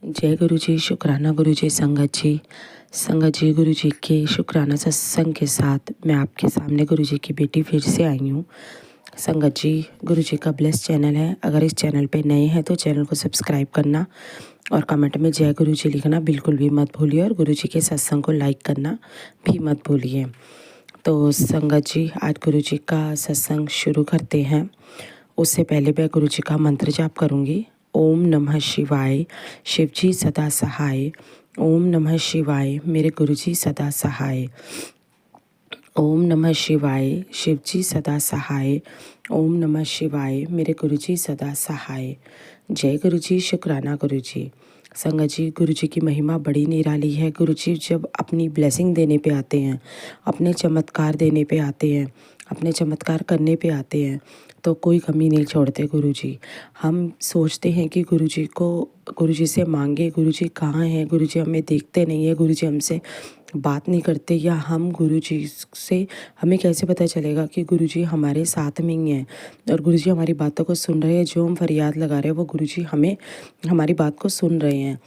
जय गुरु जी, शुक्राना गुरु जी, संगत जी गुरु जी के शुक्राना सत्संग के साथ मैं आपके सामने गुरु जी की बेटी फिर से आई हूँ। संगत जी, गुरु जी का ब्लेस चैनल है। अगर इस चैनल पे नए हैं तो चैनल को सब्सक्राइब करना और कमेंट में जय गुरु जी लिखना बिल्कुल भी मत भूलिए, और गुरु जी के सत्संग को लाइक करना भी मत भूलिए। तो संगत जी, आज गुरु जी का सत्संग शुरू करते हैं। उससे पहले मैं गुरु जी का मंत्र जाप करूँगी। ओम नमः शिवाय, शिव जी सदा सहाय। ओम नमः शिवाय, मेरे गुरु जी सदा सहाय। ओम नमः शिवाय, शिव जी सदा सहाय। ओम नमः शिवाय, मेरे गुरु जी सदा सहाय। जय गुरु जी, शुक्राना गुरु जी। संगत जी, गुरु जी की महिमा बड़ी निराली है। गुरु जी जब अपनी ब्लेसिंग देने पे आते हैं, अपने चमत्कार देने पे आते हैं, अपने चमत्कार करने पे आते हैं, तो कोई कमी नहीं छोड़ते गुरु जी। हम सोचते हैं कि गुरु जी से मांगे, गुरु जी कहाँ हैं, गुरु जी हमें देखते नहीं है, गुरु जी हमसे बात नहीं करते, या हम गुरु जी से हमें कैसे पता चलेगा कि गुरु जी हमारे साथ में ही हैं और गुरु जी हमारी बातों को सुन रहे हैं। जो हम फरियाद लगा रहे हैं वो गुरु जी हमें हमारी बात को सुन रहे हैं।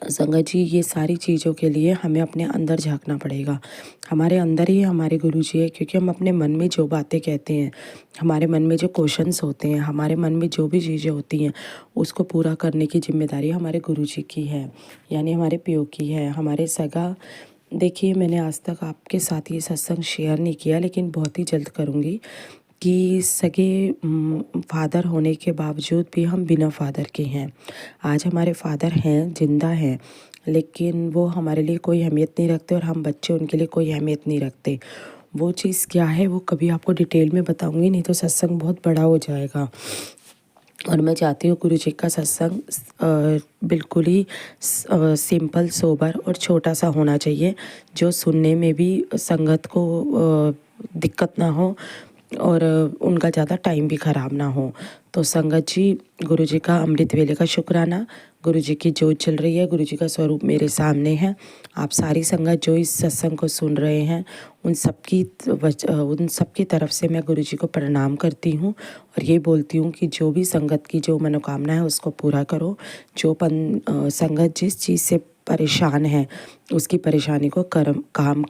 संगत जी, ये सारी चीज़ों के लिए हमें अपने अंदर झांकना पड़ेगा। हमारे अंदर ही हमारे गुरु जी है, क्योंकि हम अपने मन में जो बातें कहते हैं, हमारे मन में जो क्वेश्चंस होते हैं, हमारे मन में जो भी चीज़ें होती हैं, उसको पूरा करने की जिम्मेदारी हमारे गुरु जी की है, यानी हमारे पियो की है, हमारे सगा। देखिए, मैंने आज तक आपके साथ ये सत्संग शेयर नहीं किया, लेकिन बहुत ही जल्द करूँगी कि सगे फादर होने के बावजूद भी हम बिना फादर के हैं। आज हमारे फादर हैं, जिंदा हैं, लेकिन वो हमारे लिए कोई अहमियत नहीं रखते और हम बच्चे उनके लिए कोई अहमियत नहीं रखते। वो चीज़ क्या है वो कभी आपको डिटेल में बताऊंगी, नहीं तो सत्संग बहुत बड़ा हो जाएगा। और मैं चाहती हूँ गुरु जी का सत्संग बिल्कुल ही सिंपल, सोबर और छोटा सा होना चाहिए, जो सुनने में भी संगत को दिक्कत ना हो और उनका ज़्यादा टाइम भी ख़राब ना हो। तो संगत जी, गुरु जी का अमृत वेले का शुक्राना। गुरु जी की जोत चल रही है, गुरु जी का स्वरूप मेरे सामने है। आप सारी संगत जो इस सत्संग को सुन रहे हैं, उन सबकी तरफ से मैं गुरु जी को प्रणाम करती हूँ और ये बोलती हूँ कि जो भी संगत की जो मनोकामना है उसको पूरा करो। संगत जिस चीज़ से परेशान है उसकी परेशानी को कम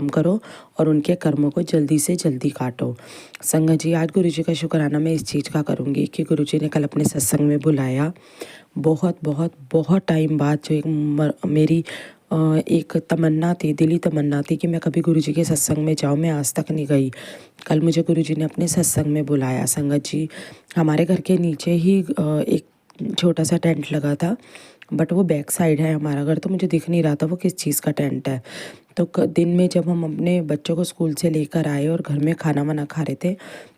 करो और उनके कर्मों को जल्दी से जल्दी काटो। संगत जी, आज गुरु जी का शुक्राना मैं इस चीज़ का करूँगी कि गुरु जी ने कल अपने सत्संग में बुलाया। बहुत बहुत बहुत टाइम बाद जो मेरी एक तमन्ना थी, दिली तमन्ना थी कि मैं कभी गुरु जी के सत्संग में जाऊँ, मैं आज तक नहीं गई। कल मुझे गुरु जी ने अपने सत्संग में बुलाया। संगत जी, हमारे घर के नीचे ही एक छोटा सा टेंट लगा था, बट वो बैक साइड है हमारा घर, तो मुझे दिख नहीं रहा था वो किस चीज़ का टेंट है। तो दिन में जब हम अपने बच्चों को स्कूल से लेकर आए और घर में खाना वाना खा रहे थे,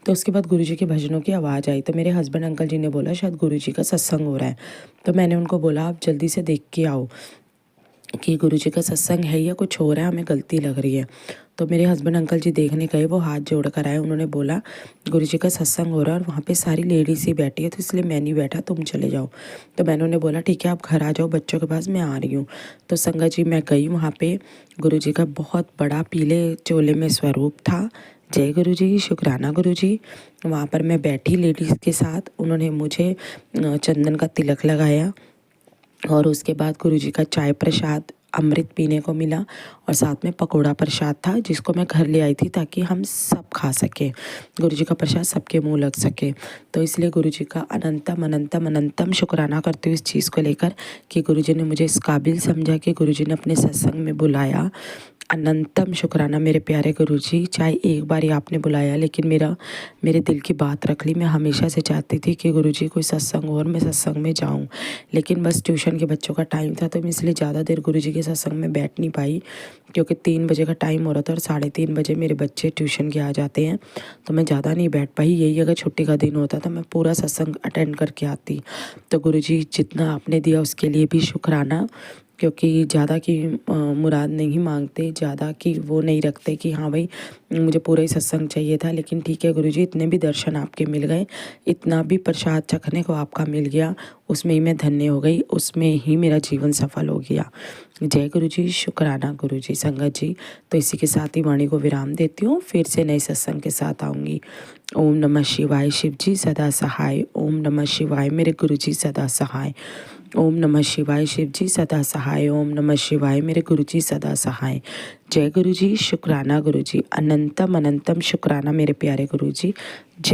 तो उसके बाद गुरुजी के भजनों की आवाज़ आई। तो मेरे हस्बैंड अंकल जी ने बोला शायद गुरुजी का सत्संग हो रहा है। तो मैंने उनको बोला आप जल्दी से देख के आओ कि गुरु जी का सत्संग है या कुछ हो रहा है, हमें गलती लग रही है। तो मेरे हस्बैंड अंकल जी देखने गए, वो हाथ जोड़ कर आए। उन्होंने बोला गुरु जी का सत्संग हो रहा है और वहाँ पे सारी लेडीज ही बैठी है, तो इसलिए मैं नहीं बैठा, तुम चले जाओ। तो मैंने उन्हें बोला ठीक है, आप घर आ जाओ बच्चों के पास, मैं आ रही हूँ। तो संगत जी, मैं गई वहाँ पे। गुरु जी का बहुत बड़ा पीले चोले में स्वरूप था। जय गुरु जी, शुक्राना गुरु जी। वहाँ पर मैं बैठी लेडीज़ के साथ, उन्होंने मुझे चंदन का तिलक लगाया और उसके बाद गुरु जी का चाय प्रसाद अमृत पीने को मिला और साथ में पकोड़ा प्रसाद था, जिसको मैं घर ले आई थी ताकि हम सब खा सकें, गुरु जी का प्रसाद सबके मुंह लग सके। तो इसलिए गुरु जी का अनंतम अनंतम अनंतम शुक्राना करती हूँ इस चीज़ को लेकर कि गुरु जी ने मुझे इस काबिल समझा कि गुरु जी ने अपने सत्संग में बुलाया। अनंतम शुक्राना मेरे प्यारे गुरु जी, चाहे एक बार ही आपने बुलाया, लेकिन मेरे दिल की बात रख ली। मैं हमेशा से चाहती थी कि गुरु जी कोई सत्संग हो और मैं सत्संग में जाऊं, लेकिन बस ट्यूशन के बच्चों का टाइम था, तो मैं इसलिए ज़्यादा देर गुरु जी के सत्संग में बैठ नहीं पाई, क्योंकि 3 बजे का टाइम हो रहा था और 3:30 बजे मेरे बच्चे ट्यूशन के आ जाते हैं, तो मैं ज़्यादा नहीं बैठ पाई। यही अगर छुट्टी का दिन होता तो मैं पूरा सत्संग अटेंड करके आती। तो गुरु जी, जितना आपने दिया उसके लिए भी शुक्राना, क्योंकि ज़्यादा की मुराद नहीं मांगते, ज़्यादा की वो नहीं रखते कि हाँ भाई मुझे पूरा ही सत्संग चाहिए था। लेकिन ठीक है गुरुजी, इतने भी दर्शन आपके मिल गए, इतना भी प्रसाद चखने को आपका मिल गया, उसमें ही मैं धन्य हो गई, उसमें ही मेरा जीवन सफल हो गया। जय गुरुजी, शुक्राना गुरुजी। संगत जी, तो इसी के साथ ही वाणी को विराम देती हूँ, फिर से नए सत्संग के साथ आऊँगी। ओम नमः शिवाय, शिव जी सदा सहाय। ओम नमः शिवाय, मेरे गुरुजी सदा सहाय। ओम नमः शिवाय। शिव जी सदा सहाय। ओम नमः शिवाय। मेरे गुरु जी सदा सहाय। जय गुरु जी। शुक्राना गुरु जी। अनंतम अनंतम शुक्राना मेरे प्यारे गुरु जी। जय